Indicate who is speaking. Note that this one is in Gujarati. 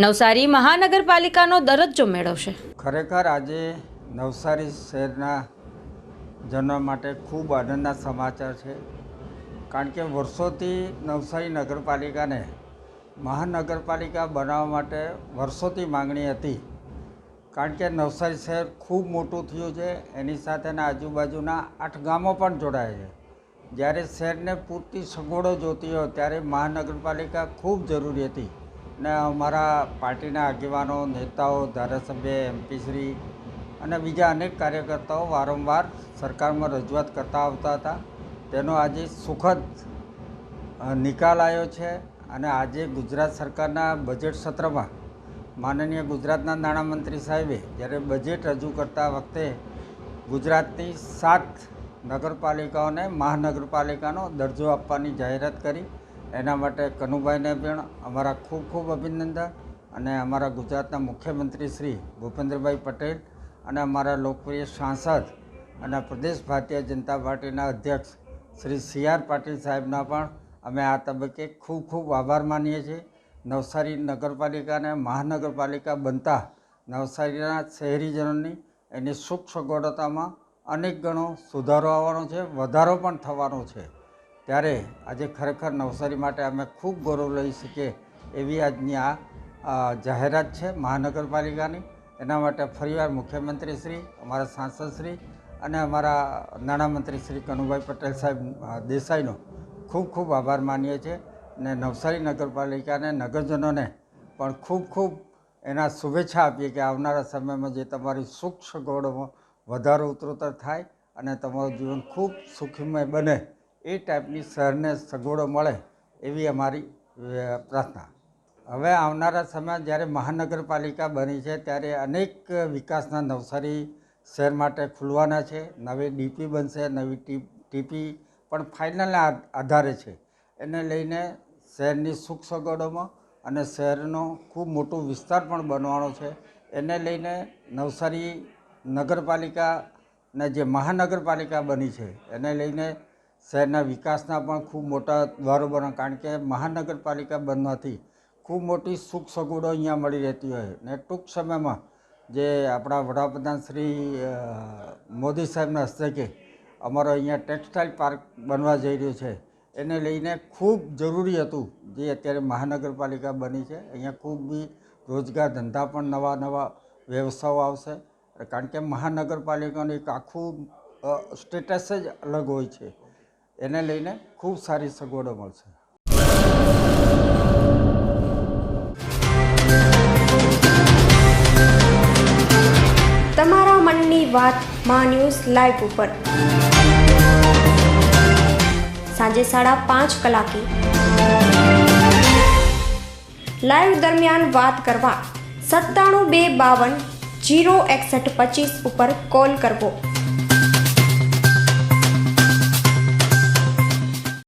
Speaker 1: નવસારી મહાનગરપાલિકાનો દરજ્જો મેળવશે।
Speaker 2: ખરેખર આજે નવસારી શહેરના જનો માટે ખૂબ આનંદના સમાચાર છે, કારણ કે વર્ષોથી નવસારી નગરપાલિકાને મહાનગરપાલિકા બનાવવા માટે વર્ષોથી માંગણી હતી, કારણ કે નવસારી શહેર ખૂબ મોટું થયું છે, એની સાથેના આજુબાજુના 8 ગામો પણ જોડાયા છે। જ્યારે શહેરને પૂરતી સગવડો જોતી હોય ત્યારે મહાનગરપાલિકા ખૂબ જરૂરી હતી ને અમારા પાર્ટીના આગેવાનો, નેતાઓ, ધારાસભ્ય, એમપીશ્રી અને બીજા અનેક કાર્યકર્તાઓ વારંવાર સરકારમાં રજૂઆત કરતા આવતા હતા। તેનો આજે સુખદ નિકાલ આવ્યો છે અને આજે ગુજરાત સરકારના બજેટ સત્રમાં માનનીય ગુજરાતના નાણામંત્રી સાહેબે જ્યારે બજેટ રજૂ કરતા વખતે ગુજરાતની 7 નગરપાલિકાઓને મહાનગરપાલિકાનો દરજ્જો આપવાની જાહેરાત કરી। એના માટે કનુભાઈને પણ અમારા ખૂબ ખૂબ અભિનંદન અને અમારા ગુજરાતના મુખ્યમંત્રી શ્રી ભૂપેન્દ્રભાઈ પટેલ અને અમારા લોકપ્રિય સાંસદ અને પ્રદેશ ભારતીય જનતા પાર્ટીના અધ્યક્ષ શ્રી CR પાટીલ સાહેબના પણ અમે આ તબક્કે ખૂબ ખૂબ આભાર માનીએ છીએ। નવસારી નગરપાલિકાને મહાનગરપાલિકા બનતા નવસારીના શહેરીજનોની એની સુખ સગવડતામાં અનેક ગણો સુધારો આવવાનો છે, વધારો પણ થવાનો છે। ત્યારે આજે ખરેખર નવસારી માટે અમે ખૂબ ગૌરવ લઈ શકીએ એવી આજની આ જાહેરાત છે મહાનગરપાલિકાની। એના માટે ફરીવાર મુખ્યમંત્રી શ્રી, અમારા સાંસદ શ્રી અને અમારા નાણામંત્રી શ્રી કનુભાઈ પટેલ સાહેબ દેસાઈનો ખૂબ ખૂબ આભાર માનીએ છીએ અને નવસારી નગરપાલિકાને, નગરજનોને પણ ખૂબ ખૂબ એના શુભેચ્છા આપીએ કે આવનારા સમયમાં જે તમારી સુખ સગવડોમાં વધારો ઉત્તરોત્તર થાય અને તમારું જીવન ખૂબ સુખમય બને એ ટાઈપની શહેરને સગવડો મળે એવી અમારી પ્રાર્થના। હવે આવનારા સમય જ્યારે મહાનગરપાલિકા બની છે ત્યારે અનેક વિકાસના નવસારી શહેર માટે ખુલવાના છે। નવી DP બનશે, નવી TP પણ ફાઇનલના આધારે છે। એને લઈને શહેરની સુખ સગવડોમાં અને શહેરનો ખૂબ મોટો વિસ્તાર પણ બનવાનો છે। એને લઈને નવસારી નગરપાલિકાને જે મહાનગરપાલિકા બની છે એને લઈને શહેરના વિકાસના પણ ખૂબ મોટા દ્વારો બને, કારણ કે મહાનગરપાલિકા બનવાથી ખૂબ મોટી સુખ સગવડો અહીંયા મળી રહેતી હોય ને ટૂંક સમયમાં જે આપણા વડાપ્રધાન શ્રી મોદી સાહેબના હસ્તકે અમારો અહીંયા ટેક્સટાઇલ પાર્ક બનવા જઈ રહ્યો છે, એને લઈને ખૂબ જરૂરી હતું જે અત્યારે મહાનગરપાલિકા બની છે। અહીંયા ખૂબ બી રોજગાર ધંધા પણ નવા નવા વ્યવસાયો આવશે, કારણ કે મહાનગરપાલિકાનું એક આખું સ્ટેટસ જ અલગ હોય છે। એને લઈને ખૂબ સારી સગવડો મળશે।
Speaker 3: તમારા મનની વાત માં ન્યૂઝ લાઈવ ઉપર સાંજે 5:30 કલાકે લાઈવ દરમિયાન વાત કરવા 97 252 06125 ઉપર કોલ કરવો।